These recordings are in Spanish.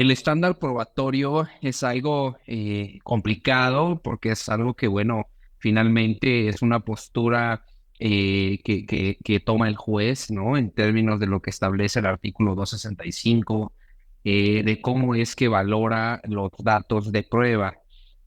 El estándar probatorio es algo complicado porque es algo que, bueno, finalmente es una postura que toma el juez, ¿no? En términos de lo que establece el artículo 265, de cómo es que valora los datos de prueba,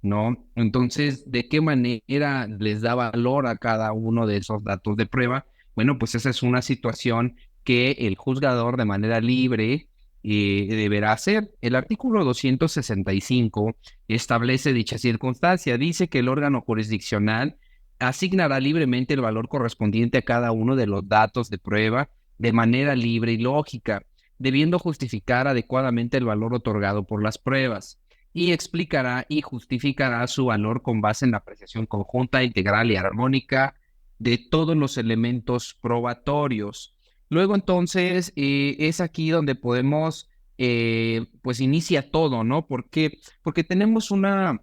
¿no? Entonces, ¿de qué manera les da valor a cada uno de esos datos de prueba? Bueno, pues esa es una situación que el juzgador de manera libre deberá hacer. El artículo 265 establece dicha circunstancia. Dice que el órgano jurisdiccional asignará libremente el valor correspondiente a cada uno de los datos de prueba de manera libre y lógica, debiendo justificar adecuadamente el valor otorgado por las pruebas y explicará y justificará su valor con base en la apreciación conjunta, integral y armónica de todos los elementos probatorios. Luego entonces es aquí donde podemos, pues inicia todo, ¿no? ¿Por qué? Porque tenemos una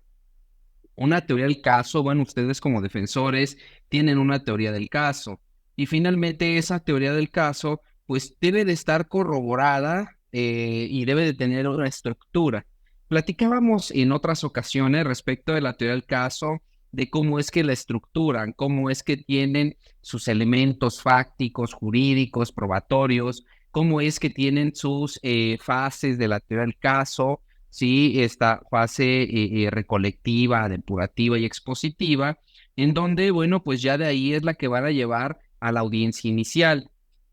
teoría del caso, bueno, ustedes como defensores tienen una teoría del caso y finalmente esa teoría del caso pues debe de estar corroborada y debe de tener una estructura. Platicábamos en otras ocasiones respecto de la teoría del caso, de cómo es que la estructuran, cómo es que tienen sus elementos fácticos, jurídicos, probatorios, cómo es que tienen sus fases de la teoría del caso. Sí, esta fase recolectiva, depurativa y expositiva, en donde, bueno, pues ya de ahí es la que van a llevar a la audiencia inicial.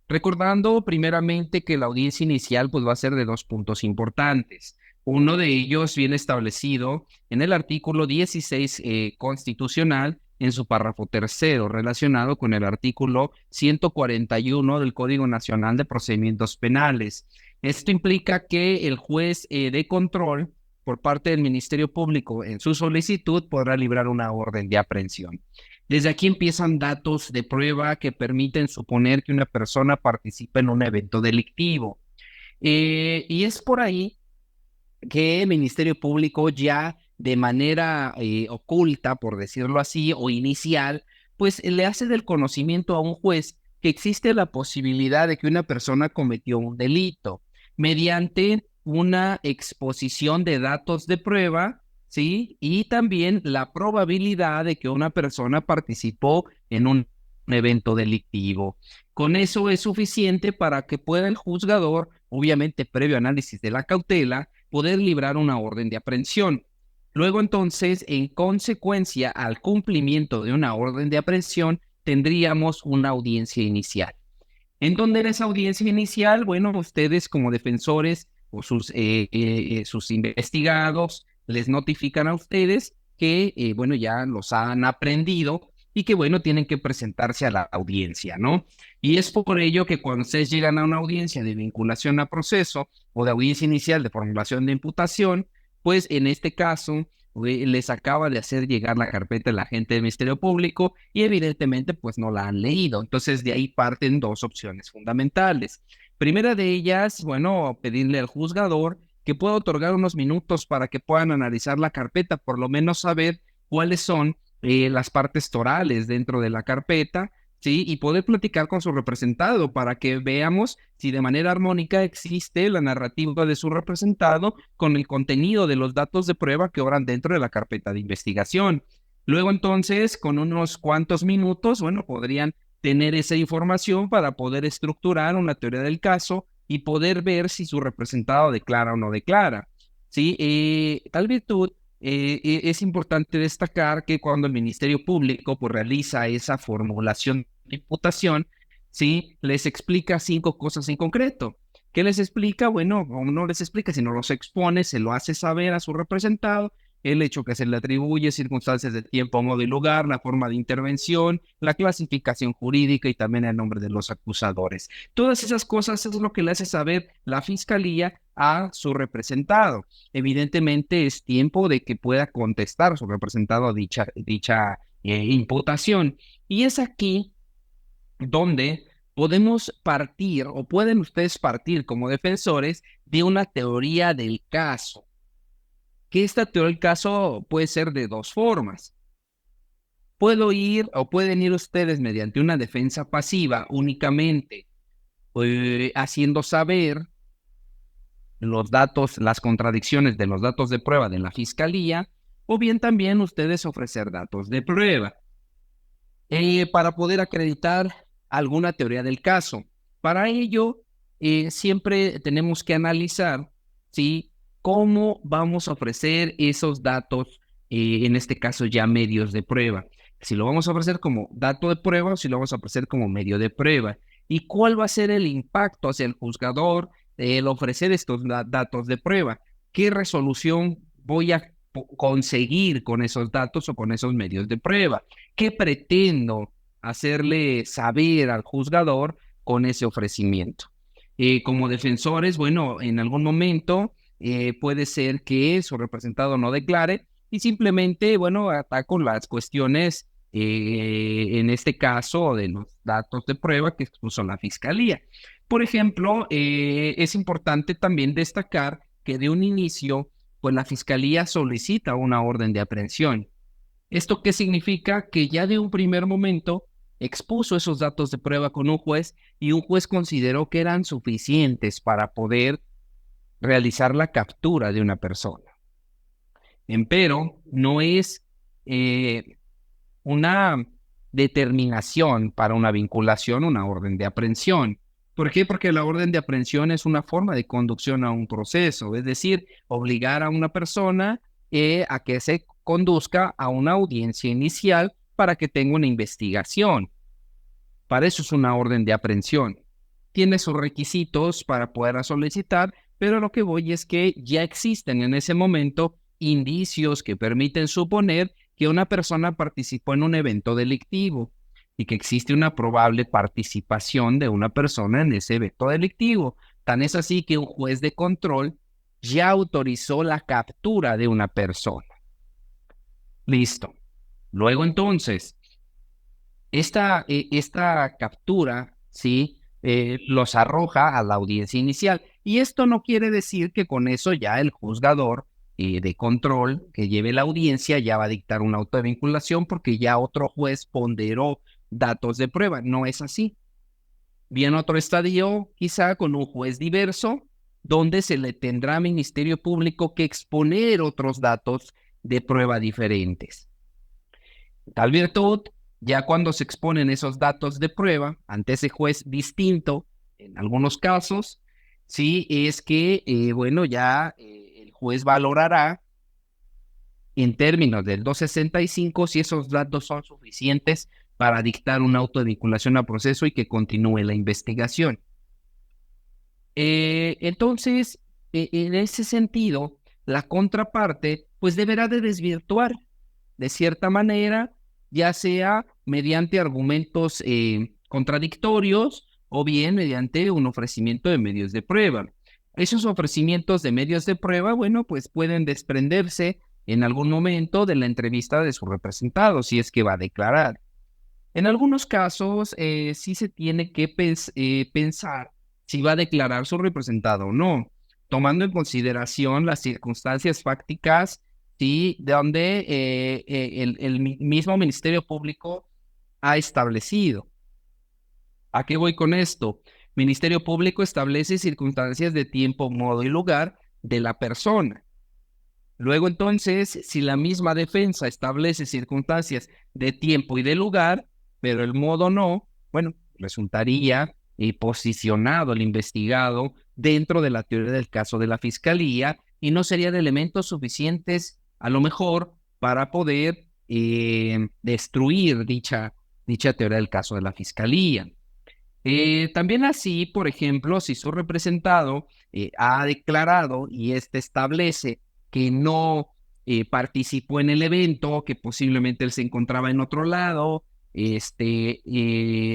Recordando primeramente que la audiencia inicial pues va a ser de dos puntos importantes. Uno de ellos viene establecido en el artículo 16 constitucional en su párrafo tercero, relacionado con el artículo 141 del Código Nacional de Procedimientos Penales. Esto implica que el juez de control por parte del Ministerio Público en su solicitud podrá librar una orden de aprehensión. Desde aquí empiezan datos de prueba que permiten suponer que una persona participa en un evento delictivo. Y es por ahí que el Ministerio Público ya de manera oculta, por decirlo así, o inicial, pues le hace del conocimiento a un juez que existe la posibilidad de que una persona cometió un delito mediante una exposición de datos de prueba, ¿sí? Y también la probabilidad de que una persona participó en un evento delictivo. Con eso es suficiente para que pueda el juzgador, obviamente previo análisis de la cautela, poder librar una orden de aprehensión. Luego entonces, en consecuencia al cumplimiento de una orden de aprehensión, tendríamos una audiencia inicial. ¿En dónde era esa audiencia inicial? Bueno, ustedes como defensores o sus investigados les notifican a ustedes que, bueno, ya los han aprendido y que, bueno, tienen que presentarse a la audiencia, ¿no? Y es por ello que cuando ustedes llegan a una audiencia de vinculación a proceso o de audiencia inicial de formulación de imputación, pues en este caso les acaba de hacer llegar la carpeta de la agente del Ministerio Público y evidentemente pues no la han leído. Entonces de ahí parten dos opciones fundamentales. Primera de ellas, bueno, pedirle al juzgador que pueda otorgar unos minutos para que puedan analizar la carpeta, por lo menos saber cuáles son las partes torales dentro de la carpeta, ¿sí? Y poder platicar con su representado para que veamos si de manera armónica existe la narrativa de su representado con el contenido de los datos de prueba que obran dentro de la carpeta de investigación. Luego entonces, con unos cuantos minutos, bueno, podrían tener esa información para poder estructurar una teoría del caso y poder ver si su representado declara o no declara. ¿Sí? Tal virtud es importante destacar que cuando el Ministerio Público pues, realiza esa formulación de imputación, ¿sí? Les explica cinco cosas en concreto. ¿Qué les explica? Bueno, no les explica, sino los expone, se lo hace saber a su representado, el hecho que se le atribuye, circunstancias de tiempo, modo y lugar, la forma de intervención, la clasificación jurídica y también el nombre de los acusadores. Todas esas cosas es lo que le hace saber la fiscalía a su representado. Evidentemente es tiempo de que pueda contestar su representado a dicha imputación. Y es aquí donde podemos partir o pueden ustedes partir como defensores de una teoría del caso, que esta teoría del caso puede ser de dos formas. Puedo ir o pueden ir ustedes mediante una defensa pasiva únicamente, haciendo saber los datos, las contradicciones de los datos de prueba de la fiscalía, o bien también ustedes ofrecer datos de prueba para poder acreditar alguna teoría del caso. Para ello, siempre tenemos que analizar, ¿sí?, cómo vamos a ofrecer esos datos, en este caso ya medios de prueba. Si lo vamos a ofrecer como dato de prueba o si lo vamos a ofrecer como medio de prueba. ¿Y cuál va a ser el impacto hacia el juzgador el ofrecer estos datos de prueba? ¿Qué resolución voy a conseguir con esos datos o con esos medios de prueba? ¿Qué pretendo hacerle saber al juzgador con ese ofrecimiento? Como defensores, bueno, en algún momento puede ser que su representado no declare y simplemente, bueno, ataco las cuestiones, en este caso, de los datos de prueba que expuso la fiscalía. Por ejemplo, es importante también destacar que de un inicio, pues la fiscalía solicita una orden de aprehensión. ¿Esto qué significa? Que ya de un primer momento expuso esos datos de prueba con un juez y un juez consideró que eran suficientes para poder realizar la captura de una persona. Empero, no es una determinación para una vinculación, una orden de aprehensión. ¿Por qué? Porque la orden de aprehensión es una forma de conducción a un proceso, es decir, obligar a una persona a que se conduzca a una audiencia inicial para que tenga una investigación. Para eso es una orden de aprehensión. Tiene sus requisitos para poderla solicitar, pero lo que voy es que ya existen en ese momento indicios que permiten suponer que una persona participó en un evento delictivo y que existe una probable participación de una persona en ese evento delictivo. Tan es así que un juez de control ya autorizó la captura de una persona. Listo. Luego entonces, esta captura, ¿sí?, los arroja a la audiencia inicial. Y esto no quiere decir que con eso ya el juzgador de control que lleve la audiencia ya va a dictar un auto de vinculación porque ya otro juez ponderó datos de prueba. No es así. Viene otro estadio, quizá con un juez diverso, donde se le tendrá al Ministerio Público que exponer otros datos de prueba diferentes. Tal virtud, ya cuando se exponen esos datos de prueba ante ese juez distinto, en algunos casos, sí es que, bueno, ya el juez valorará en términos del 265 si esos datos son suficientes para dictar un auto de vinculación a proceso y que continúe la investigación. Entonces, en ese sentido, la contraparte, pues deberá de desvirtuar de cierta manera, ya sea mediante argumentos contradictorios o bien mediante un ofrecimiento de medios de prueba. Esos ofrecimientos de medios de prueba, bueno, pues pueden desprenderse en algún momento de la entrevista de su representado, si es que va a declarar. En algunos casos, sí se tiene que pensar si va a declarar su representado o no, tomando en consideración las circunstancias fácticas, sí, de donde el mismo Ministerio Público ha establecido. ¿A qué voy con esto? Ministerio Público establece circunstancias de tiempo, modo y lugar de la persona. Luego, entonces, si la misma defensa establece circunstancias de tiempo y de lugar, pero el modo no, bueno, resultaría posicionado el investigado dentro de la teoría del caso de la fiscalía y no serían elementos suficientes, a lo mejor, para poder destruir dicha teoría del caso de la fiscalía. También así, por ejemplo, si su representado ha declarado y éste establece que no participó en el evento, que posiblemente él se encontraba en otro lado,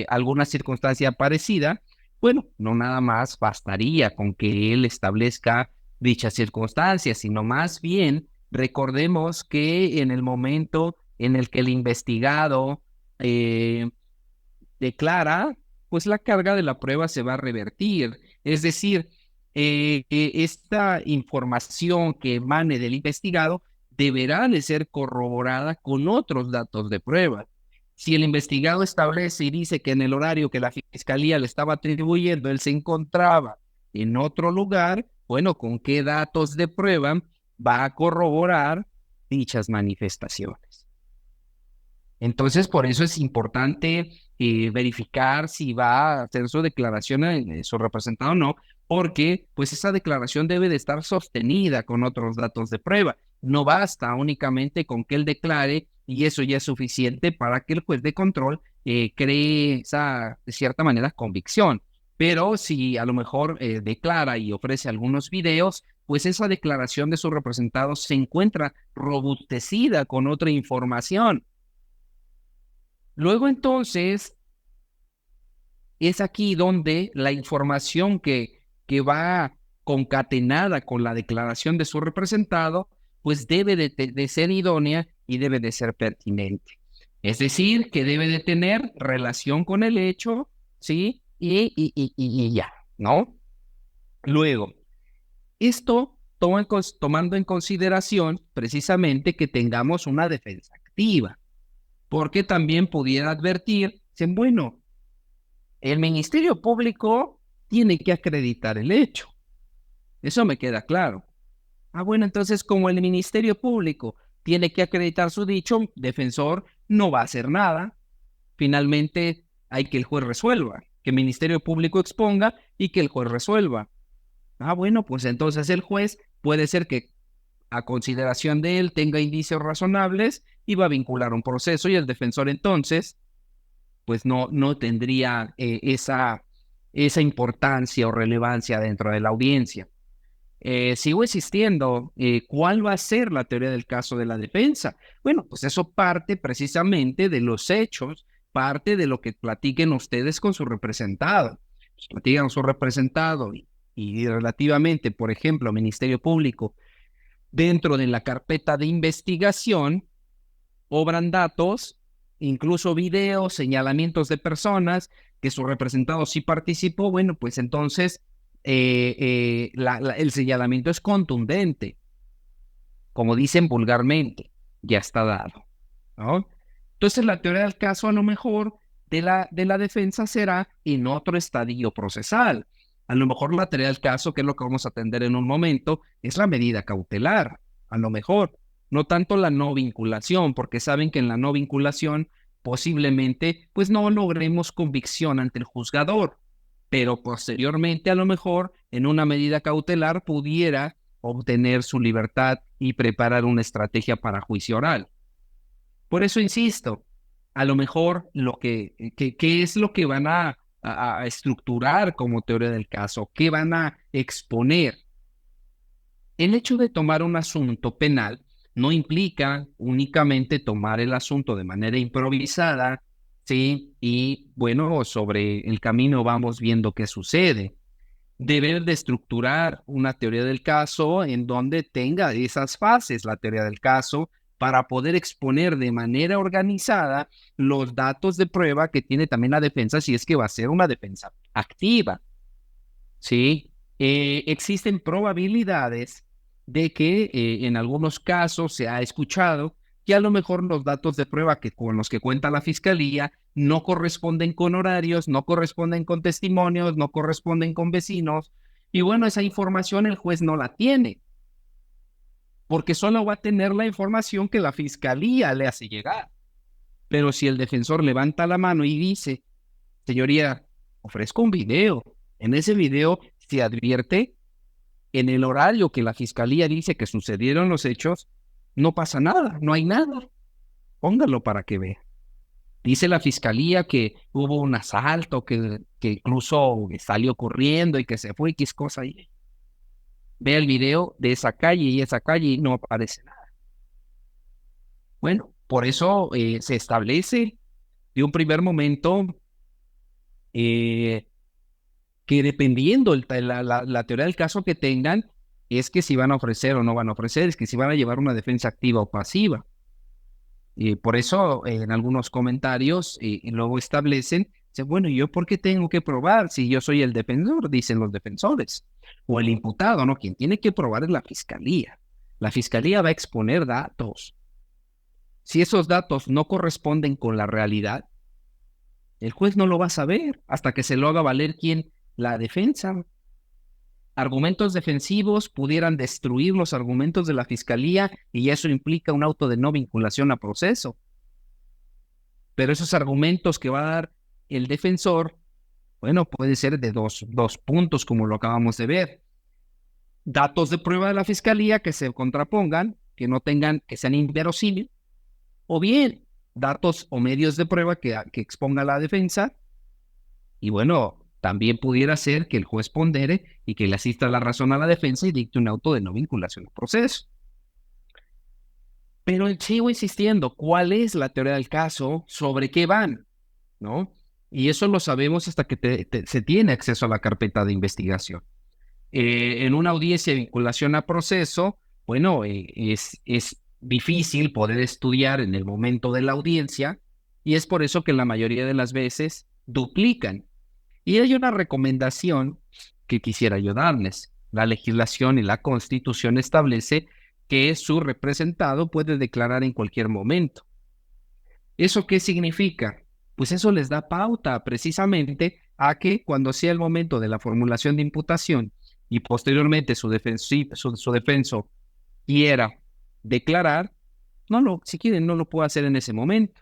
alguna circunstancia parecida, bueno, no nada más bastaría con que él establezca dichas circunstancias, sino más bien recordemos que en el momento en el que el investigado declara, pues la carga de la prueba se va a revertir. Es decir, esta información que emane del investigado deberá de ser corroborada con otros datos de prueba. Si el investigado establece y dice que en el horario que la fiscalía le estaba atribuyendo, él se encontraba en otro lugar, bueno, ¿con qué datos de prueba va a corroborar dichas manifestaciones? Entonces, por eso es importante verificar si va a hacer su declaración en su representado o no, porque pues esa declaración debe de estar sostenida con otros datos de prueba. No basta únicamente con que él declare y eso ya es suficiente para que el juez de control cree esa, de cierta manera, convicción. Pero si a lo mejor declara y ofrece algunos videos, pues esa declaración de su representado se encuentra robustecida con otra información. Luego entonces es aquí donde la información que va concatenada con la declaración de su representado, pues debe de ser idónea y debe de ser pertinente. Es decir, que debe de tener relación con el hecho, ¿sí? Y ya, ¿no? Luego, esto tomando en consideración precisamente que tengamos una defensa activa, porque también pudiera advertir, dicen, bueno, el Ministerio Público tiene que acreditar el hecho. Eso me queda claro. Ah, bueno, entonces como el Ministerio Público tiene que acreditar su dicho, defensor no va a hacer nada. Finalmente hay que el juez resuelva, que el Ministerio Público exponga y que el juez resuelva. Ah, bueno, pues entonces el juez puede ser que a consideración de él tenga indicios razonables y va a vincular un proceso y el defensor entonces pues no tendría esa importancia o relevancia dentro de la audiencia. Sigo existiendo. ¿Cuál va a ser la teoría del caso de la defensa? Bueno, pues eso parte precisamente de los hechos, parte de lo que platiquen ustedes con su representado. Pues platican con su representado y relativamente, por ejemplo, Ministerio Público, dentro de la carpeta de investigación, obran datos, incluso videos, señalamientos de personas que su representado sí participó, bueno, pues entonces el señalamiento es contundente, como dicen vulgarmente, ya está dado, ¿no? Entonces la teoría del caso a lo mejor de la defensa será en otro estadio procesal. A lo mejor la teoría del caso, que es lo que vamos a atender en un momento, es la medida cautelar, a lo mejor, no tanto la no vinculación, porque saben que en la no vinculación posiblemente pues no logremos convicción ante el juzgador, pero posteriormente a lo mejor en una medida cautelar pudiera obtener su libertad y preparar una estrategia para juicio oral. Por eso insisto, a lo mejor ¿qué es lo que van a estructurar como teoría del caso? ¿Qué van a exponer? El hecho de tomar un asunto penal no implica únicamente tomar el asunto de manera improvisada, ¿sí? Y bueno, sobre el camino vamos viendo qué sucede. Deber de estructurar una teoría del caso en donde tenga esas fases, la teoría del caso, para poder exponer de manera organizada los datos de prueba que tiene también la defensa, si es que va a ser una defensa activa, ¿sí? Existen probabilidades de que en algunos casos se ha escuchado que a lo mejor los datos de prueba con los que cuenta la fiscalía no corresponden con horarios, no corresponden con testimonios, no corresponden con vecinos. Y bueno, esa información el juez no la tiene, porque solo va a tener la información que la fiscalía le hace llegar. Pero si el defensor levanta la mano y dice, señoría, ofrezco un video, en ese video se advierte en el horario que la fiscalía dice que sucedieron los hechos, no pasa nada, no hay nada. Póngalo para que vea. Dice la fiscalía que hubo un asalto, que incluso salió corriendo y que se fue X cosa. Y ve el video de esa calle y esa calle y no aparece nada. Bueno, por eso se establece de un primer momento que dependiendo la teoría del caso que tengan, es que si van a ofrecer o no van a ofrecer, es que si van a llevar una defensa activa o pasiva. Y por eso en algunos comentarios y luego establecen, bueno, ¿yo por qué tengo que probar si yo soy el defensor? Dicen los defensores. O el imputado, ¿no? Quien tiene que probar es la fiscalía. La fiscalía va a exponer datos. Si esos datos no corresponden con la realidad, el juez no lo va a saber hasta que se lo haga valer quien la defensa. argumentos defensivos pudieran destruir los argumentos de la fiscalía y eso implica un auto de no vinculación a proceso. Pero esos argumentos que va a dar el defensor, bueno, puede ser de dos puntos, como lo acabamos de ver. Datos de prueba de la fiscalía que se contrapongan, que sean inverosímiles, o bien datos o medios de prueba que exponga la defensa. Y bueno, también pudiera ser que el juez pondere y que le asista la razón a la defensa y dicte un auto de no vinculación al proceso. Pero sigo insistiendo, ¿cuál es la teoría del caso? ¿Sobre qué van? ¿No? Y eso lo sabemos hasta que se tiene acceso a la carpeta de investigación. En una audiencia de vinculación a proceso, bueno, es difícil poder estudiar en el momento de la audiencia y es por eso que la mayoría de las veces duplican. Y hay una recomendación que quisiera yo darles. La legislación y la Constitución establece que su representado puede declarar en cualquier momento. ¿Eso qué significa? Pues eso les da pauta precisamente a que cuando sea el momento de la formulación de imputación y posteriormente su defenso quiera declarar, si quieren, no lo puede hacer en ese momento.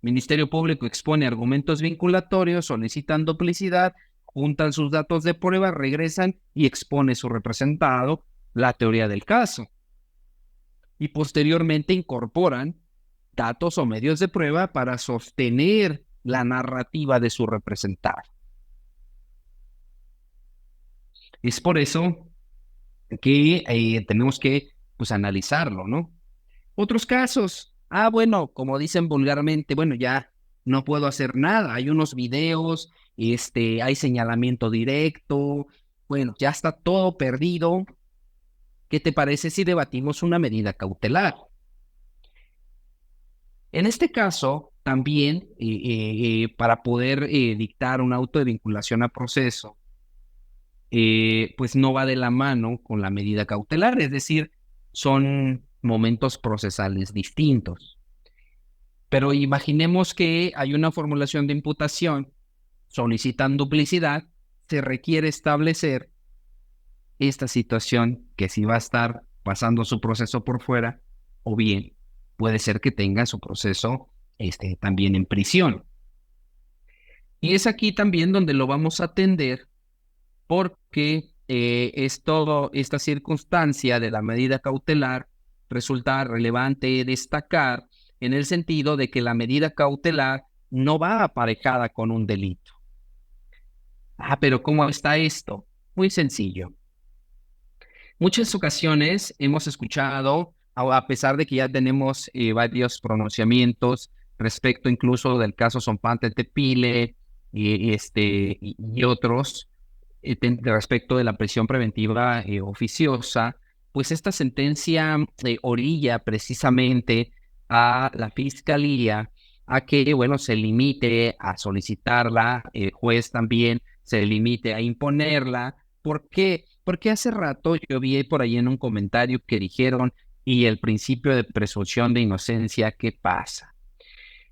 Ministerio Público expone argumentos vinculatorios, solicitan duplicidad, juntan sus datos de prueba, regresan y expone su representado la teoría del caso. Y posteriormente incorporan datos o medios de prueba para sostener la narrativa de su representado. Es por eso que tenemos que analizarlo, ¿no? Otros casos, bueno, como dicen vulgarmente, bueno, ya no puedo hacer nada, hay unos videos, hay señalamiento directo, bueno, ya está todo perdido. ¿Qué te parece si debatimos una medida cautelar? En este caso, también, para poder dictar un auto de vinculación a proceso, pues no va de la mano con la medida cautelar, es decir, son momentos procesales distintos. Pero imaginemos que hay una formulación de imputación, solicitan duplicidad, se requiere establecer esta situación que si va a estar pasando su proceso por fuera, o bien puede ser que tenga su proceso también en prisión. Y es aquí también donde lo vamos a atender porque es todo esta circunstancia de la medida cautelar resulta relevante destacar en el sentido de que la medida cautelar no va aparejada con un delito. Pero ¿cómo está esto? Muy sencillo. Muchas ocasiones hemos escuchado, a pesar de que ya tenemos varios pronunciamientos respecto incluso del caso Zompantla Tepile y otros, respecto de la prisión preventiva oficiosa, pues esta sentencia orilla precisamente a la fiscalía a que, bueno, se limite a solicitarla, el juez también se limite a imponerla. ¿Por qué? Porque hace rato yo vi por ahí en un comentario que dijeron, y el principio de presunción de inocencia, ¿qué pasa?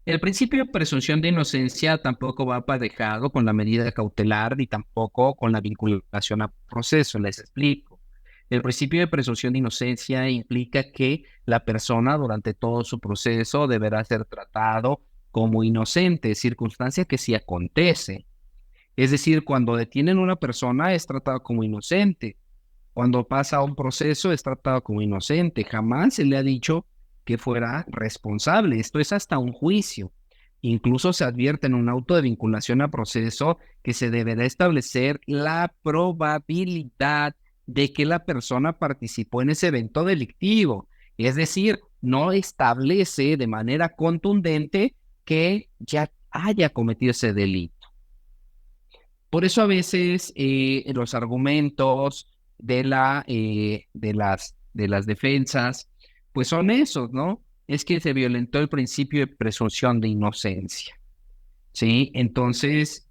El principio de presunción de inocencia tampoco va aparejado con la medida cautelar ni tampoco con la vinculación a proceso. Les explico. El principio de presunción de inocencia implica que la persona durante todo su proceso deberá ser tratado como inocente, circunstancia que sí acontece. Es decir, cuando detienen a una persona es tratado como inocente. Cuando pasa un proceso es tratado como inocente. Jamás se le ha dicho que fuera responsable. Esto es hasta un juicio. Incluso se advierte en un auto de vinculación a proceso que se deberá establecer la probabilidad de que la persona participó en ese evento delictivo. Es decir, no establece de manera contundente que ya haya cometido ese delito. Por eso a veces los argumentos de las defensas, pues son esos, ¿no? Es que se violentó el principio de presunción de inocencia, ¿sí? Entonces,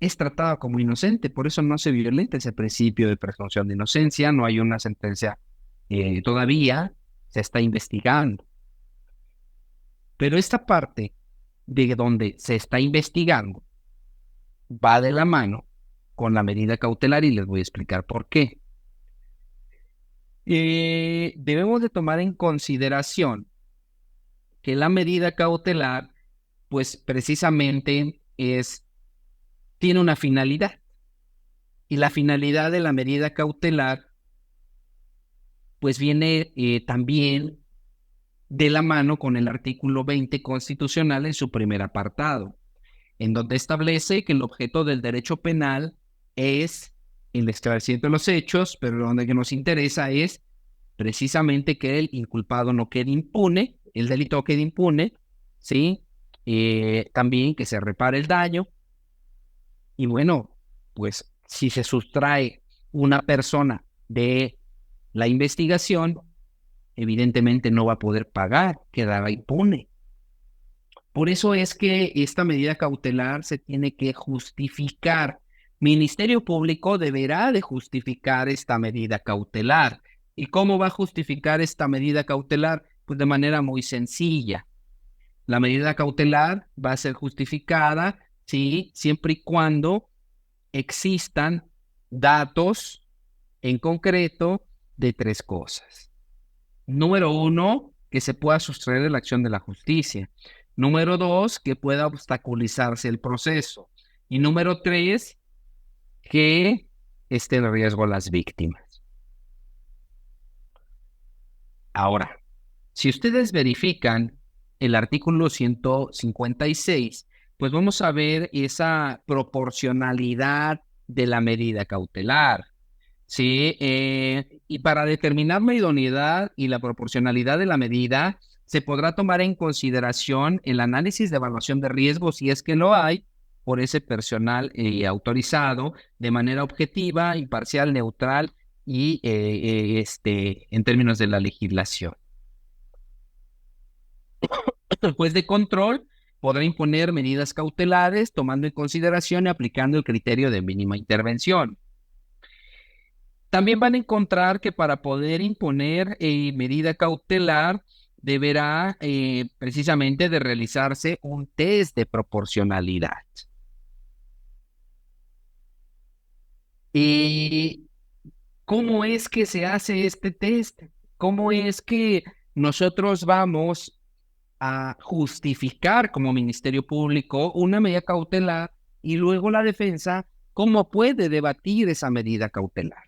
es tratado como inocente, por eso no se violenta ese principio de presunción de inocencia, no hay una sentencia todavía, se está investigando. Pero esta parte de donde se está investigando va de la mano con la medida cautelar y les voy a explicar por qué. Debemos de tomar en consideración que la medida cautelar, pues precisamente tiene una finalidad. Y la finalidad de la medida cautelar, pues viene también de la mano con el artículo 20 constitucional en su primer apartado, en donde establece que el objeto del derecho penal es el esclarecimiento de los hechos, pero donde que nos interesa es precisamente que el inculpado no quede impune, el delito quede impune, ¿sí? También que se repare el daño. Y bueno, pues si se sustrae una persona de la investigación, evidentemente no va a poder pagar, quedará impune. Por eso es que esta medida cautelar se tiene que justificar. Ministerio Público deberá de justificar esta medida cautelar. ¿Y cómo va a justificar esta medida cautelar? Pues de manera muy sencilla. La medida cautelar va a ser justificada, ¿sí? Siempre y cuando existan datos en concreto de tres cosas. Número uno, que se pueda sustraer de la acción de la justicia. Número dos, que pueda obstaculizarse el proceso. Y número tres, que esté en riesgo las víctimas. Ahora, si ustedes verifican el artículo 156, pues vamos a ver esa proporcionalidad de la medida cautelar. Sí, y para determinar la idoneidad y la proporcionalidad de la medida, se podrá tomar en consideración el análisis de evaluación de riesgo, si es que lo hay, por ese personal autorizado de manera objetiva, imparcial, neutral y en términos de la legislación. El juez de control podrá imponer medidas cautelares tomando en consideración y aplicando el criterio de mínima intervención. También van a encontrar que para poder imponer medida cautelar deberá precisamente de realizarse un test de proporcionalidad. ¿Y cómo es que se hace este test? ¿Cómo es que nosotros vamos a justificar como Ministerio Público una medida cautelar y luego la defensa cómo puede debatir esa medida cautelar?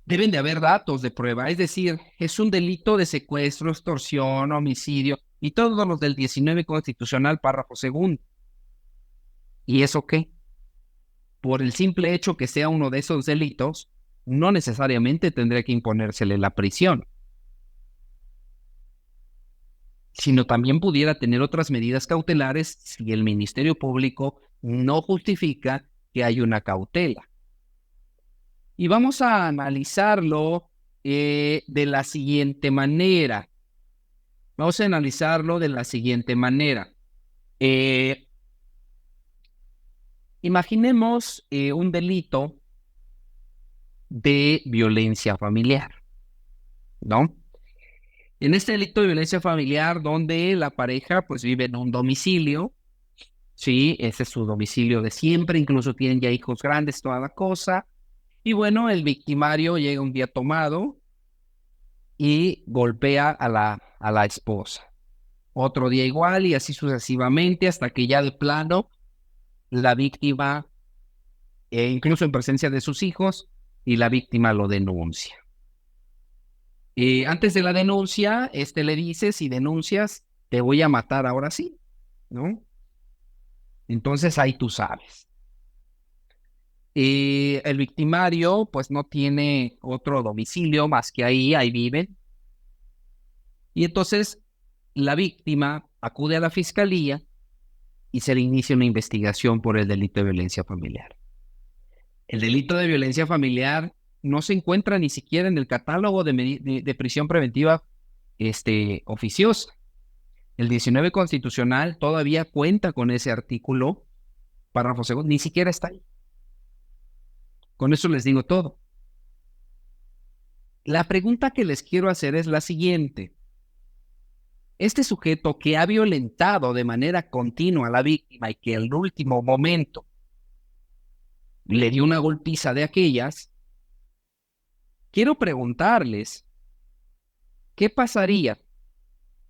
Deben de haber datos de prueba, es decir, es un delito de secuestro, extorsión, homicidio y todos los del 19 constitucional, párrafo segundo. ¿Y eso qué? Por el simple hecho que sea uno de esos delitos, no necesariamente tendría que imponérsele la prisión, sino también pudiera tener otras medidas cautelares si el Ministerio Público no justifica que hay una cautela. Y vamos a analizarlo de la siguiente manera. Vamos a analizarlo de la siguiente manera. Imaginemos un delito de violencia familiar, ¿no? En este delito de violencia familiar, donde la pareja pues vive en un domicilio, sí, ese es su domicilio de siempre, incluso tienen ya hijos grandes, toda la cosa, y bueno, el victimario llega un día tomado y golpea a la esposa. Otro día igual y así sucesivamente hasta que ya de plano la víctima, incluso en presencia de sus hijos, y la víctima lo denuncia. Antes de la denuncia, le dice, si denuncias, te voy a matar ahora sí, ¿no? Entonces ahí tú sabes. El victimario pues no tiene otro domicilio más que ahí viven. Y entonces la víctima acude a la fiscalía y se le inicia una investigación por el delito de violencia familiar. El delito de violencia familiar no se encuentra ni siquiera en el catálogo de prisión preventiva oficiosa. El 19 constitucional todavía cuenta con ese artículo, párrafo segundo, ni siquiera está ahí. Con eso les digo todo. La pregunta que les quiero hacer es la siguiente. Este sujeto que ha violentado de manera continua a la víctima y que en el último momento le dio una golpiza de aquellas. Quiero preguntarles, ¿qué pasaría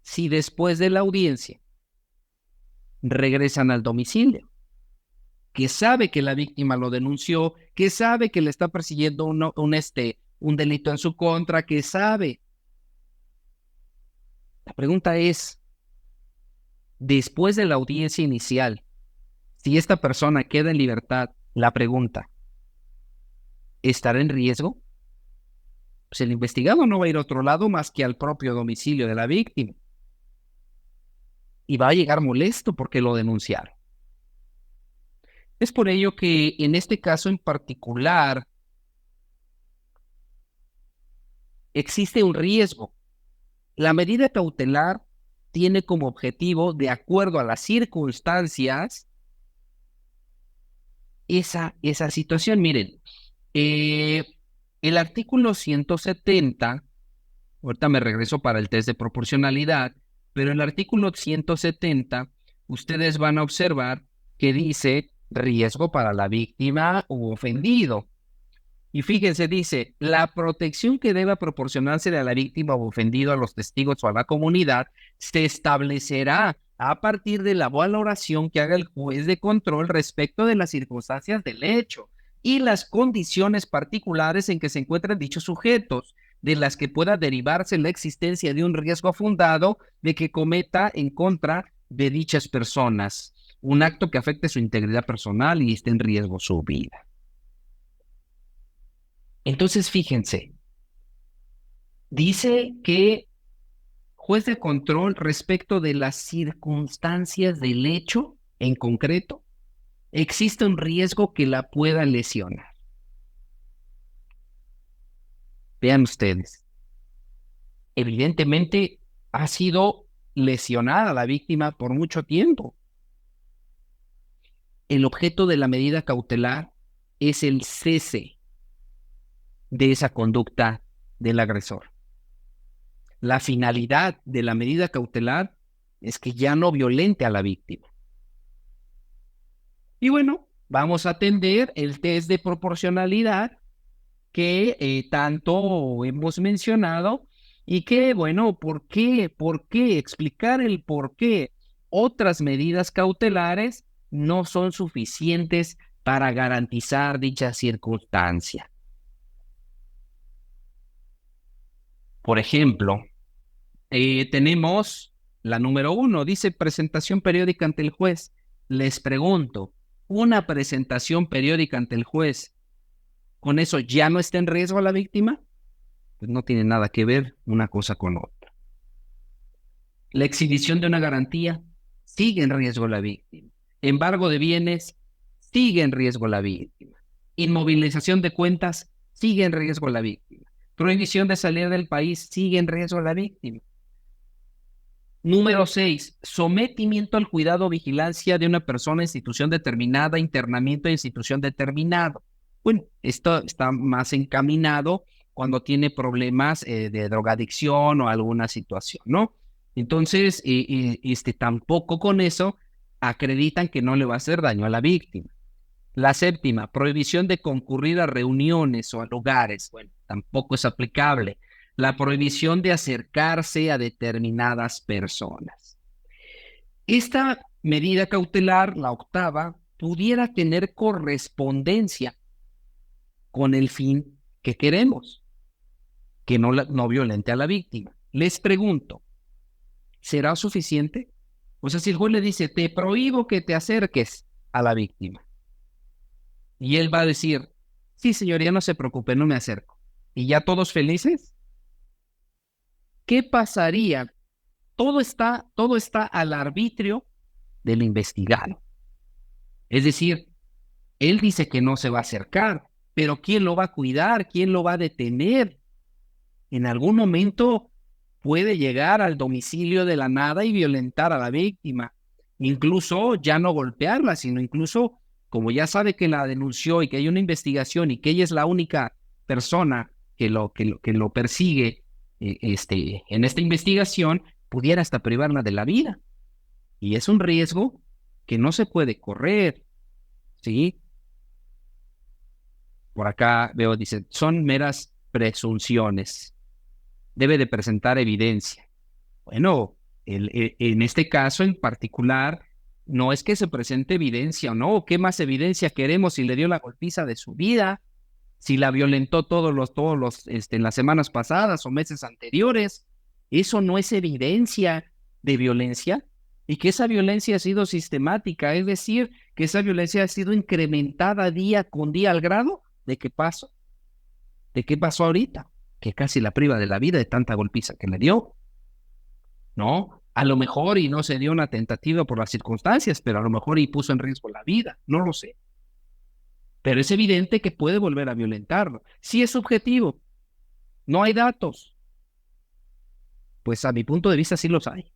si después de la audiencia regresan al domicilio? Que sabe que la víctima lo denunció, que sabe que le está persiguiendo un delito en su contra, que sabe. La pregunta es, después de la audiencia inicial, si esta persona queda en libertad, la pregunta, ¿estará en riesgo? Pues el investigado no va a ir a otro lado más que al propio domicilio de la víctima. Y va a llegar molesto porque lo denunciaron. Es por ello que en este caso en particular existe un riesgo. La medida cautelar tiene como objetivo, de acuerdo a las circunstancias, esa situación. Miren, el artículo 170, ahorita me regreso para el test de proporcionalidad, pero el artículo 170, ustedes van a observar que dice riesgo para la víctima u ofendido. Y fíjense, dice, la protección que deba proporcionarse a la víctima o ofendido, a los testigos o a la comunidad, se establecerá a partir de la valoración que haga el juez de control respecto de las circunstancias del hecho y las condiciones particulares en que se encuentran dichos sujetos, de las que pueda derivarse la existencia de un riesgo fundado de que cometa en contra de dichas personas un acto que afecte su integridad personal y esté en riesgo su vida. Entonces, fíjense, dice que juez de control respecto de las circunstancias del hecho en concreto, existe un riesgo que la pueda lesionar. Vean ustedes, evidentemente ha sido lesionada la víctima por mucho tiempo. El objeto de la medida cautelar es el cese de esa conducta del agresor. La finalidad de la medida cautelar es que ya no violente a la víctima. Y bueno, vamos a atender el test de proporcionalidad que tanto hemos mencionado y que, bueno, ¿por qué? ¿Por qué? Explicar el por qué otras medidas cautelares no son suficientes para garantizar dicha circunstancia. Por ejemplo, tenemos la número 1, dice presentación periódica ante el juez. Les pregunto, ¿una presentación periódica ante el juez, con eso ya no está en riesgo la víctima? Pues no tiene nada que ver una cosa con otra. La exhibición de una garantía, sigue en riesgo la víctima. Embargo de bienes, sigue en riesgo la víctima. Inmovilización de cuentas, sigue en riesgo la víctima. Prohibición de salir del país, sigue en riesgo la víctima. Número 6, sometimiento al cuidado o vigilancia de una persona, institución determinada, internamiento de institución determinado. Bueno, esto está más encaminado cuando tiene problemas de drogadicción o alguna situación, ¿no? Entonces, tampoco con eso acreditan que no le va a hacer daño a la víctima. La 7ª, prohibición de concurrir a reuniones o a lugares. Bueno, tampoco es aplicable. La prohibición de acercarse a determinadas personas. Esta medida cautelar, la 8ª, pudiera tener correspondencia con el fin que queremos, que no violente a la víctima. Les pregunto, ¿será suficiente? O sea, si el juez le dice, te prohíbo que te acerques a la víctima, y él va a decir, sí, señoría, no se preocupe, no me acerco, y ya todos felices, ¿qué pasaría? Todo está al arbitrio del investigado. Es decir, él dice que no se va a acercar, pero ¿quién lo va a cuidar? ¿Quién lo va a detener? En algún momento puede llegar al domicilio de la nada y violentar a la víctima. Incluso ya no golpearla, sino incluso, como ya sabe que la denunció y que hay una investigación y que ella es la única persona que lo persigue en esta investigación, pudiera hasta privarla de la vida. Y es un riesgo que no se puede correr, ¿sí? por acá veo, dice, son meras presunciones. Debe de presentar evidencia. Bueno, en este caso en particular, no es que se presente evidencia o no. ¿Qué más evidencia queremos si le dio la golpiza de su vida? Si la violentó en las semanas pasadas o meses anteriores. Eso no es evidencia de violencia, y que esa violencia ha sido sistemática, es decir, que esa violencia ha sido incrementada día con día al grado de qué pasó ahorita, que casi la priva de la vida de tanta golpiza que le dio, ¿no? A lo mejor y no se dio una tentativa por las circunstancias, pero a lo mejor y puso en riesgo la vida, no lo sé. Pero es evidente que puede volver a violentarlo. Si es subjetivo, no hay datos, pues a mi punto de vista sí los hay.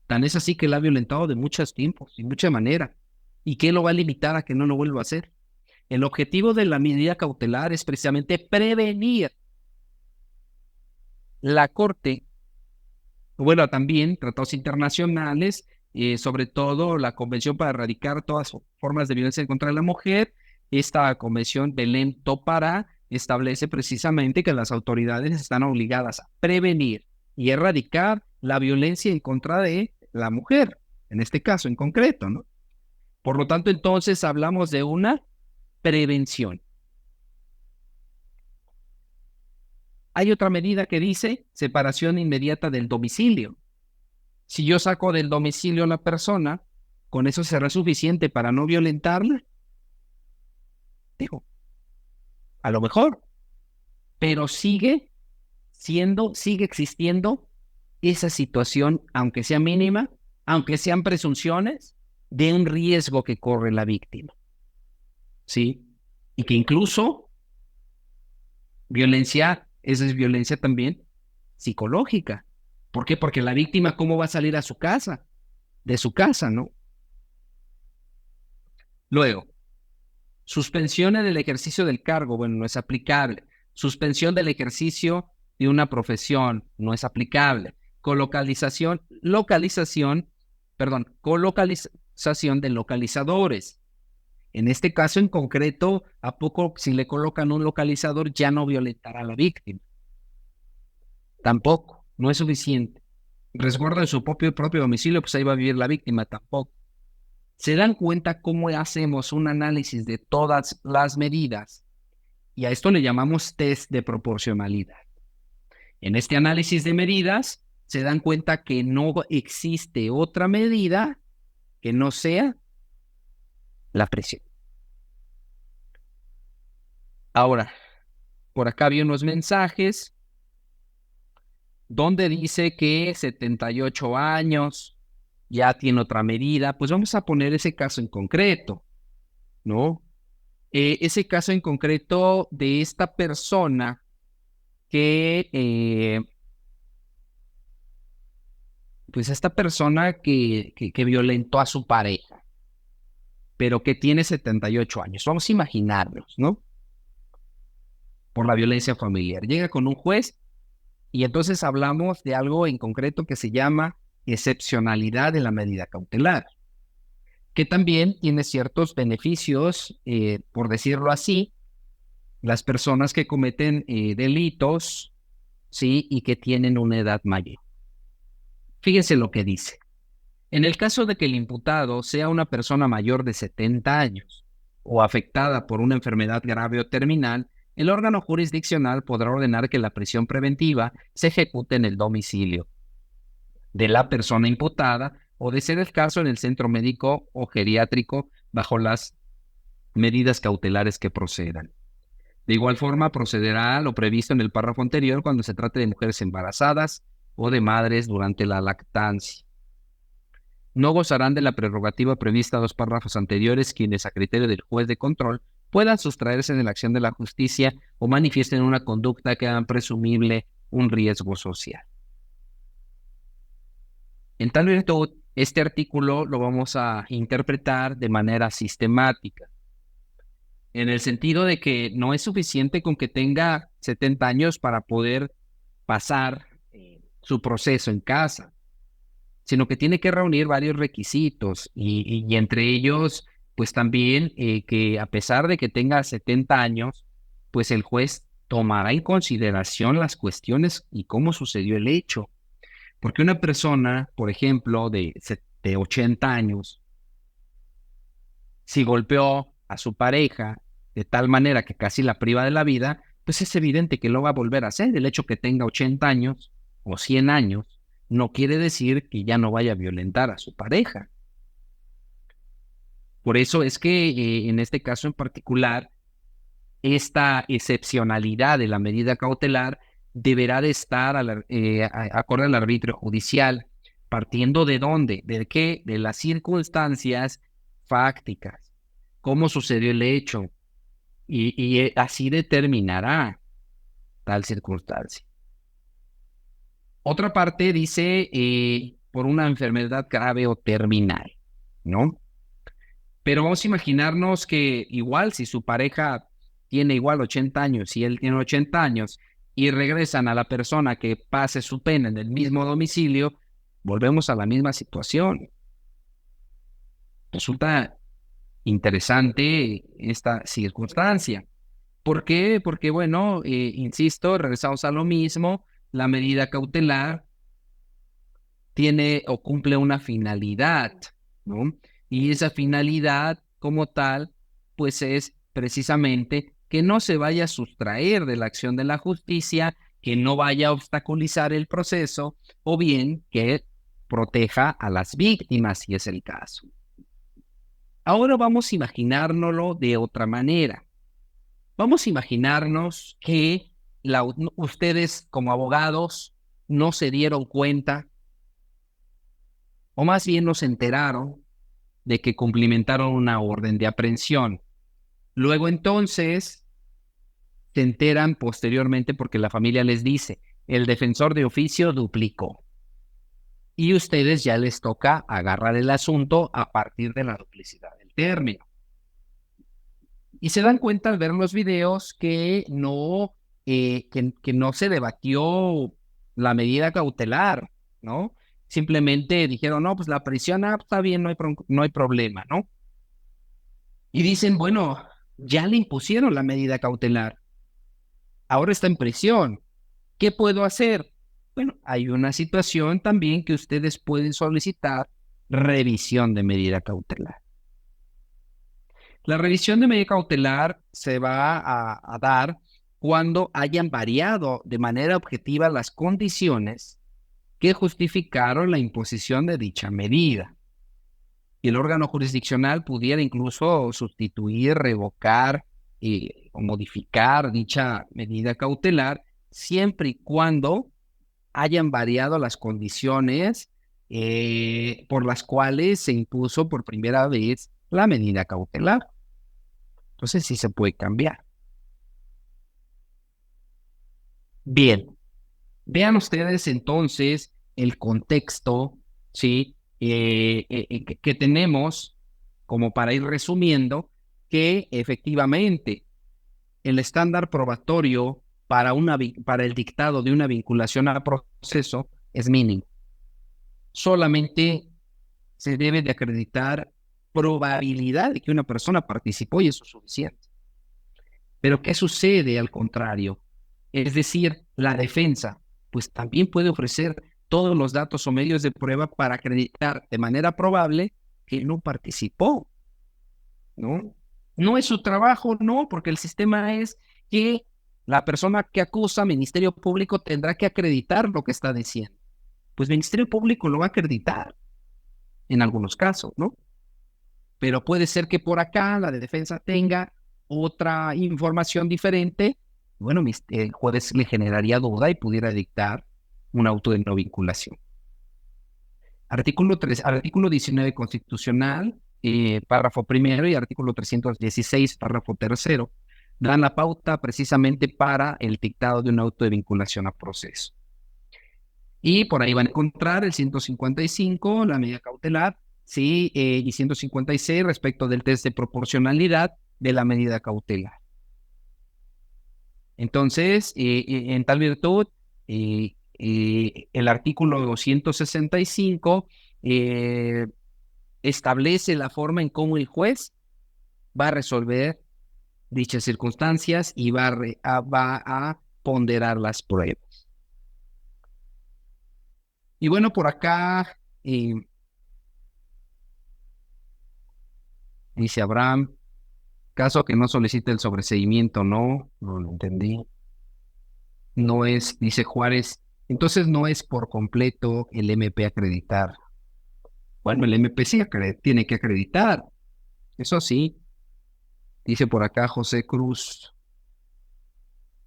Tan es así que la ha violentado de muchos tiempos y mucha manera. ¿Y qué lo va a limitar a que no lo vuelva a hacer? El objetivo de la medida cautelar es precisamente prevenir. La Corte, bueno, también tratados internacionales, sobre todo la Convención para Erradicar todas formas de violencia contra la mujer, esta Convención Belém-do Pará establece precisamente que las autoridades están obligadas a prevenir y erradicar la violencia en contra de la mujer, en este caso en concreto, ¿no? Por lo tanto, entonces hablamos de una prevención. Hay otra medida que dice separación inmediata del domicilio. Si yo saco del domicilio a la persona, ¿con eso será suficiente para no violentarla? Digo, a lo mejor, pero sigue existiendo esa situación, aunque sea mínima, aunque sean presunciones, de un riesgo que corre la víctima, ¿sí? Y que incluso esa es violencia también psicológica. ¿Por qué? Porque la víctima, ¿cómo va a salir a su casa? De su casa, ¿no? Luego, suspensión en el ejercicio del cargo, bueno, no es aplicable. Suspensión del ejercicio de una profesión, no es aplicable. Colocalización de localizadores. En este caso en concreto, ¿a poco si le colocan un localizador ya no violentará a la víctima? Tampoco, no es suficiente. Resguardo de su propio domicilio, pues ahí va a vivir la víctima, tampoco. ¿Se dan cuenta cómo hacemos un análisis de todas las medidas? Y a esto le llamamos test de proporcionalidad. En este análisis de medidas, se dan cuenta que no existe otra medida que no sea la presión. Ahora, por acá vi unos mensajes donde dice que 78 años ya tiene otra medida. Pues vamos a poner ese caso en concreto, ¿no? Ese caso en concreto de esta persona que, pues esta persona que violentó a su pareja, pero que tiene 78 años. Vamos a imaginarnos, ¿no? Por la violencia familiar. Llega con un juez y entonces hablamos de algo en concreto que se llama excepcionalidad de la medida cautelar, que también tiene ciertos beneficios, por decirlo así, las personas que cometen delitos, ¿sí? Y que tienen una edad mayor. Fíjense lo que dice. En el caso de que el imputado sea una persona mayor de 70 años o afectada por una enfermedad grave o terminal, el órgano jurisdiccional podrá ordenar que la prisión preventiva se ejecute en el domicilio de la persona imputada o, de ser el caso, en el centro médico o geriátrico bajo las medidas cautelares que procedan. De igual forma, procederá a lo previsto en el párrafo anterior cuando se trate de mujeres embarazadas o de madres durante la lactancia. No gozarán de la prerrogativa prevista en los párrafos anteriores quienes, a criterio del juez de control, puedan sustraerse de la acción de la justicia o manifiesten una conducta que haga presumible un riesgo social. En tal virtud, este artículo lo vamos a interpretar de manera sistemática, en el sentido de que no es suficiente con que tenga 70 años para poder pasar su proceso en casa, sino que tiene que reunir varios requisitos y entre ellos, pues también que a pesar de que tenga 70 años, pues el juez tomará en consideración las cuestiones y cómo sucedió el hecho. Porque una persona, por ejemplo, de 80 años, si golpeó a su pareja de tal manera que casi la priva de la vida, pues es evidente que lo va a volver a hacer. El hecho que tenga 80 años o 100 años no quiere decir que ya no vaya a violentar a su pareja. Por eso es que en este caso en particular, esta excepcionalidad de la medida cautelar deberá de estar acorde al arbitrio judicial, partiendo de dónde, de qué, de las circunstancias fácticas, cómo sucedió el hecho, y así determinará tal circunstancia. Otra parte dice por una enfermedad grave o terminal, ¿no? Pero vamos a imaginarnos que igual si su pareja tiene igual 80 años y él tiene 80 años y regresan a la persona que pase su pena en el mismo domicilio, volvemos a la misma situación. Resulta interesante esta circunstancia. ¿Por qué? Porque, bueno, insisto, regresamos a lo mismo, la medida cautelar tiene o cumple una finalidad, ¿no? Y esa finalidad como tal, pues es precisamente que no se vaya a sustraer de la acción de la justicia, que no vaya a obstaculizar el proceso, o bien que proteja a las víctimas, si es el caso. Ahora vamos a imaginárnoslo de otra manera. Vamos a imaginarnos que ustedes como abogados no se dieron cuenta, o más bien no se enteraron de que cumplimentaron una orden de aprehensión. Luego entonces se enteran posteriormente porque la familia les dice, el defensor de oficio duplicó. Y ustedes ya les toca agarrar el asunto a partir de la duplicidad del término. Y se dan cuenta al ver los videos que no se debatió la medida cautelar, ¿no? Simplemente dijeron, no, pues la prisión está bien, no hay problema, ¿no? Y dicen, bueno, ya le impusieron la medida cautelar, ahora está en prisión, ¿qué puedo hacer? Bueno, hay una situación también que ustedes pueden solicitar revisión de medida cautelar. La revisión de medida cautelar se va a dar cuando hayan variado de manera objetiva las condiciones que justificaron la imposición de dicha medida. Y el órgano jurisdiccional pudiera incluso sustituir, revocar o modificar dicha medida cautelar siempre y cuando hayan variado las condiciones por las cuales se impuso por primera vez la medida cautelar. Entonces sí se puede cambiar. Bien, vean ustedes entonces el contexto, ¿sí? Que tenemos, como para ir resumiendo, que efectivamente el estándar probatorio para el dictado de una vinculación a proceso es mínimo. Solamente se debe de acreditar probabilidad de que una persona participó y eso es suficiente. Pero ¿qué sucede al contrario? Es decir, la defensa, pues también puede ofrecer todos los datos o medios de prueba para acreditar de manera probable que no participó, ¿no? No es su trabajo, no, porque el sistema es que la persona que acusa, Ministerio Público, tendrá que acreditar lo que está diciendo. Pues Ministerio Público lo va a acreditar en algunos casos, ¿no? Pero puede ser que por acá la de defensa tenga otra información diferente. Bueno, el juez le generaría duda y pudiera dictar un auto de no vinculación. Artículo 19 constitucional, párrafo primero, y artículo 316, párrafo tercero, dan la pauta precisamente para el dictado de un auto de vinculación a proceso. Y por ahí van a encontrar el 155, la medida cautelar, sí, y 156 respecto del test de proporcionalidad de la medida cautelar. Entonces, en tal virtud, el artículo 265 establece la forma en cómo el juez va a resolver dichas circunstancias y va a ponderar las pruebas. Y bueno, por acá dice Abraham, caso que no solicite el sobreseimiento, no lo entendí. No es, dice Juárez, entonces no es por completo el MP acreditar. Bueno, el MP sí tiene que acreditar, eso sí, dice por acá José Cruz.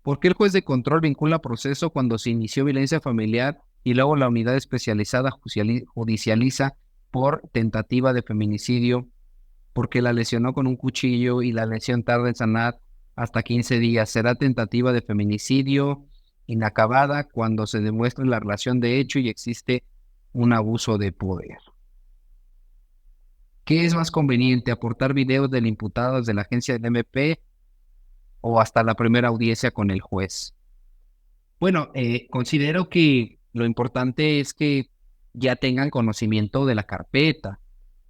¿Por qué el juez de control vincula proceso cuando se inició violencia familiar y luego la unidad especializada judicializa por tentativa de feminicidio? Porque la lesionó con un cuchillo y la lesión tarda en sanar hasta 15 días. Será tentativa de feminicidio inacabada cuando se demuestre la relación de hecho y existe un abuso de poder. ¿Qué es más conveniente, aportar videos del imputado desde la agencia del MP o hasta la primera audiencia con el juez? Bueno, considero que lo importante es que ya tengan conocimiento de la carpeta,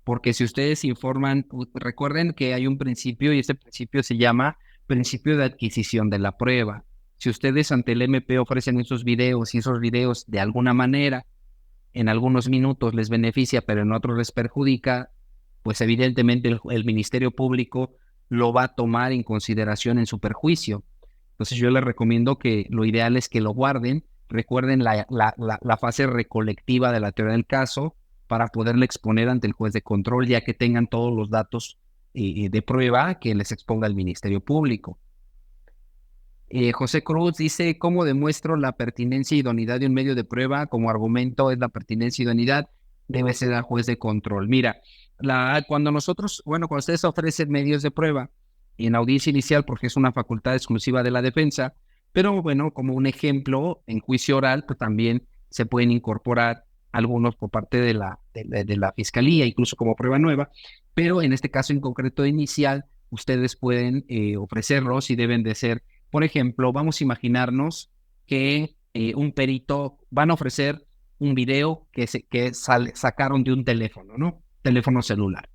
porque si ustedes informan, recuerden que hay un principio y ese principio se llama principio de adquisición de la prueba. Si ustedes ante el MP ofrecen esos videos y esos videos de alguna manera, en algunos minutos les beneficia, pero en otros les perjudica, pues evidentemente el Ministerio Público lo va a tomar en consideración en su perjuicio. Entonces yo les recomiendo que lo ideal es que lo guarden, recuerden la fase recolectiva de la teoría del caso para poderle exponer ante el juez de control, ya que tengan todos los datos de prueba que les exponga el Ministerio Público. José Cruz dice, ¿cómo demuestro la pertinencia y idoneidad de un medio de prueba? Como argumento es la pertinencia y idoneidad, debe ser al juez de control. Mira, cuando ustedes ofrecen medios de prueba en audiencia inicial, porque es una facultad exclusiva de la defensa, pero bueno, como un ejemplo, en juicio oral, pues también se pueden incorporar algunos por parte de la fiscalía, incluso como prueba nueva, pero en este caso en concreto inicial, ustedes pueden ofrecerlos y deben de ser, por ejemplo, vamos a imaginarnos que un perito van a ofrecer un video sacaron de un teléfono, ¿no? Teléfono celular.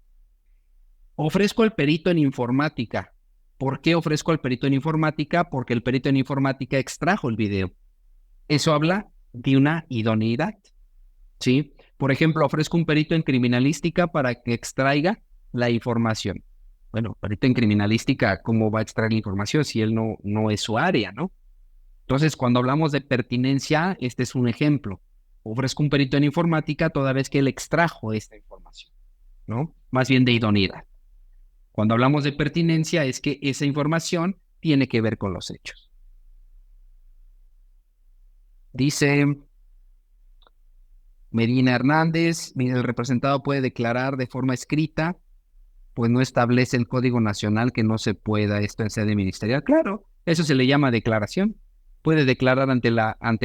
Ofrezco al perito en informática. ¿Por qué ofrezco al perito en informática? Porque el perito en informática extrajo el video. Eso habla de una idoneidad, ¿sí? Por ejemplo, ofrezco un perito en criminalística para que extraiga la información. Bueno, perito en criminalística, ¿cómo va a extraer la información si él no es su área, ¿no? Entonces, cuando hablamos de pertinencia, este es un ejemplo. Ofrezco un perito en informática toda vez que él extrajo esta información, ¿no? Más bien de idoneidad. Cuando hablamos de pertinencia es que esa información tiene que ver con los hechos. Dice Medina Hernández, el representado puede declarar de forma escrita, pues no establece el Código Nacional que no se pueda esto en sede ministerial. Claro, eso se le llama declaración. Puede declarar ante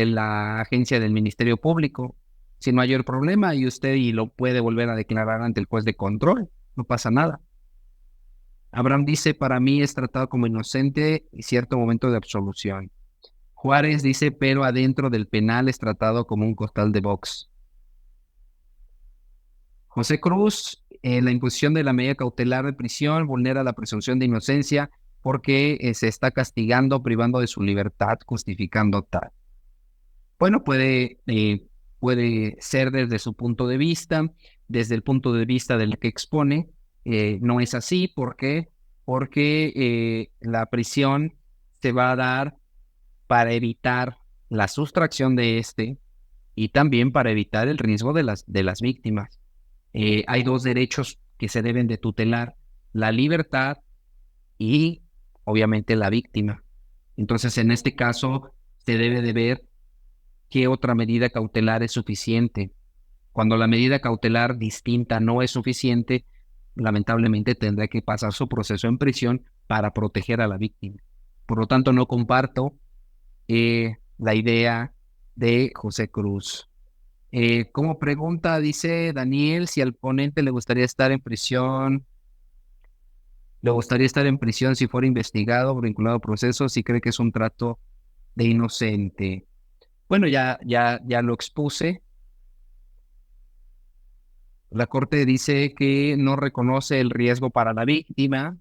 la agencia del Ministerio Público sin mayor problema y lo puede volver a declarar ante el juez de control. No pasa nada. Abraham dice, para mí es tratado como inocente y cierto momento de absolución. Juárez dice, pero adentro del penal es tratado como un costal de box. José Cruz, la imposición de la medida cautelar de prisión vulnera la presunción de inocencia porque se está castigando, privando de su libertad, justificando tal. Bueno, puede ser desde su punto de vista, desde el punto de vista del que expone, no es así. ¿Por qué? Porque la prisión se va a dar para evitar la sustracción de este y también para evitar el riesgo de las víctimas. Hay dos derechos que se deben de tutelar, la libertad y obviamente la víctima. Entonces, en este caso, se debe de ver qué otra medida cautelar es suficiente. Cuando la medida cautelar distinta no es suficiente, lamentablemente tendrá que pasar su proceso en prisión para proteger a la víctima. Por lo tanto, no comparto la idea de José Cruz. Como pregunta, dice Daniel, si al ponente le gustaría estar en prisión, si fuera investigado o vinculado a procesos, si cree que es un trato de inocente. Bueno, ya lo expuse. La Corte dice que no reconoce el riesgo para la víctima.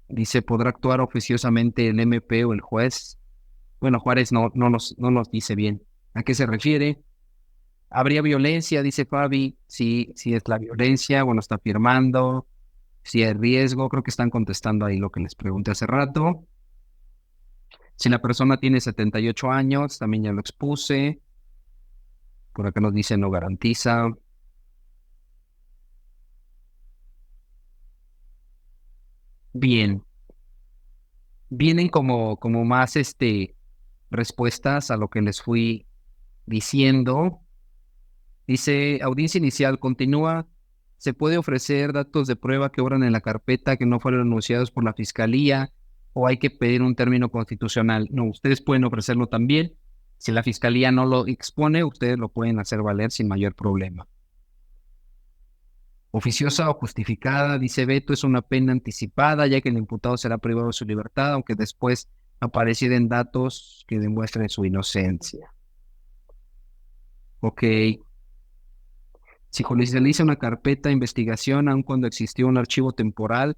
Dice, ¿podrá actuar oficiosamente el MP o el juez? Bueno, Juárez no nos dice bien a qué se refiere. ¿Habría violencia? Dice Fabi. Sí, sí es la violencia. Bueno, está afirmando. Si hay riesgo, creo que están contestando ahí lo que les pregunté hace rato. Si la persona tiene 78 años, también ya lo expuse. Por acá nos dice no garantiza. Bien, vienen como más respuestas a lo que les fui diciendo. Dice, audiencia inicial, continúa. ¿Se puede ofrecer datos de prueba que obran en la carpeta que no fueron anunciados por la fiscalía o hay que pedir un término constitucional? No, ustedes pueden ofrecerlo también. Si la fiscalía no lo expone, ustedes lo pueden hacer valer sin mayor problema. Oficiosa o justificada, dice Beto, es una pena anticipada, ya que el imputado será privado de su libertad, aunque después aparecieran datos que demuestren su inocencia. Ok. Si judicializa una carpeta de investigación, aun cuando existió un archivo temporal,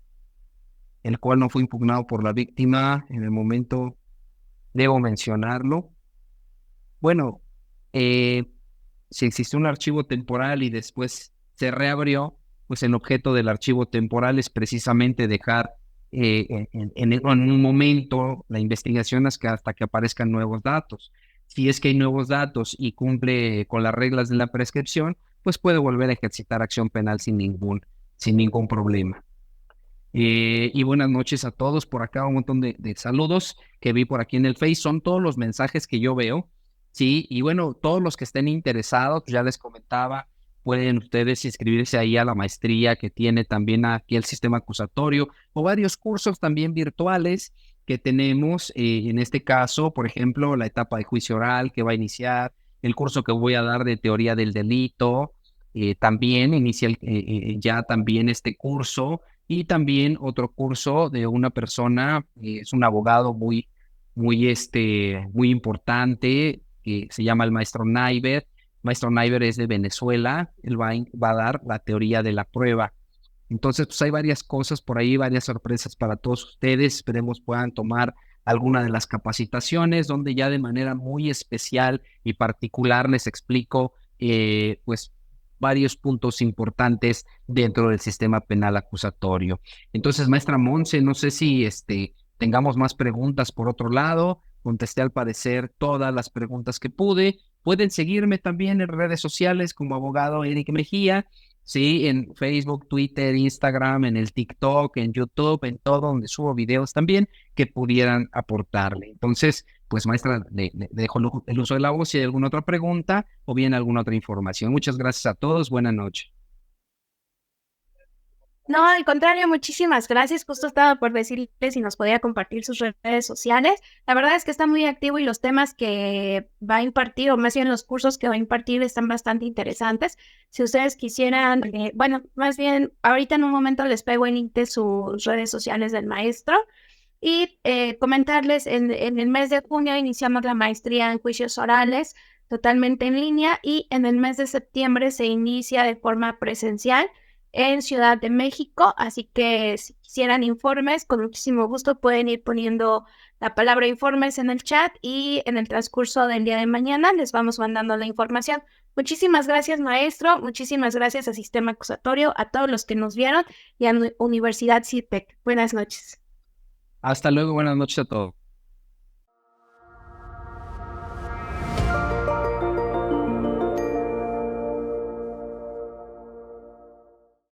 el cual no fue impugnado por la víctima en el momento, debo mencionarlo. Bueno, si existe un archivo temporal y después se reabrió, pues el objeto del archivo temporal es precisamente dejar en un momento la investigación hasta que aparezcan nuevos datos. Si es que hay nuevos datos y cumple con las reglas de la prescripción, pues puede volver a ejercitar acción penal sin ningún problema. Y buenas noches a todos. Por acá un montón de saludos que vi por aquí en el Face. Son todos los mensajes que yo veo. Sí, y bueno, todos los que estén interesados, pues ya les comentaba, pueden ustedes inscribirse ahí a la maestría que tiene también aquí el sistema acusatorio o varios cursos también virtuales que tenemos. En este caso, por ejemplo, la etapa de juicio oral que va a iniciar, el curso que voy a dar de teoría del delito. También inicia ya también este curso y también otro curso de una persona, es un abogado muy importante, que se llama el maestro Naiber. Maestro Naiber es de Venezuela, él va a dar la teoría de la prueba. Entonces, pues hay varias cosas por ahí, varias sorpresas para todos ustedes. Esperemos puedan tomar alguna de las capacitaciones donde ya de manera muy especial y particular les explico, pues, varios puntos importantes dentro del sistema penal acusatorio. Entonces, maestra Monse, no sé si tengamos más preguntas por otro lado. Contesté al parecer todas las preguntas que pude. Pueden seguirme también en redes sociales como abogado Eric Mejía. Sí, en Facebook, Twitter, Instagram, en el TikTok, en YouTube, en todo donde subo videos también que pudieran aportarle. Entonces, pues maestra, le dejo el uso de la voz si hay alguna otra pregunta o bien alguna otra información. Muchas gracias a todos. Buenas noches. No, al contrario, muchísimas gracias. Justo estaba por decirle si nos podía compartir sus redes sociales. La verdad es que está muy activo y los temas que va a impartir, o más bien los cursos que va a impartir, están bastante interesantes. Si ustedes quisieran, bueno, más bien, ahorita en un momento les pego en Inte sus redes sociales del maestro y comentarles, en el mes de junio iniciamos la maestría en juicios orales totalmente en línea y en el mes de septiembre se inicia de forma presencial en Ciudad de México, así que si quisieran informes, con muchísimo gusto pueden ir poniendo la palabra informes en el chat y en el transcurso del día de mañana les vamos mandando la información. Muchísimas gracias, maestro, muchísimas gracias al Sistema Acusatorio, a todos los que nos vieron y a Universidad CIPEC. Buenas noches. Hasta luego, buenas noches a todos.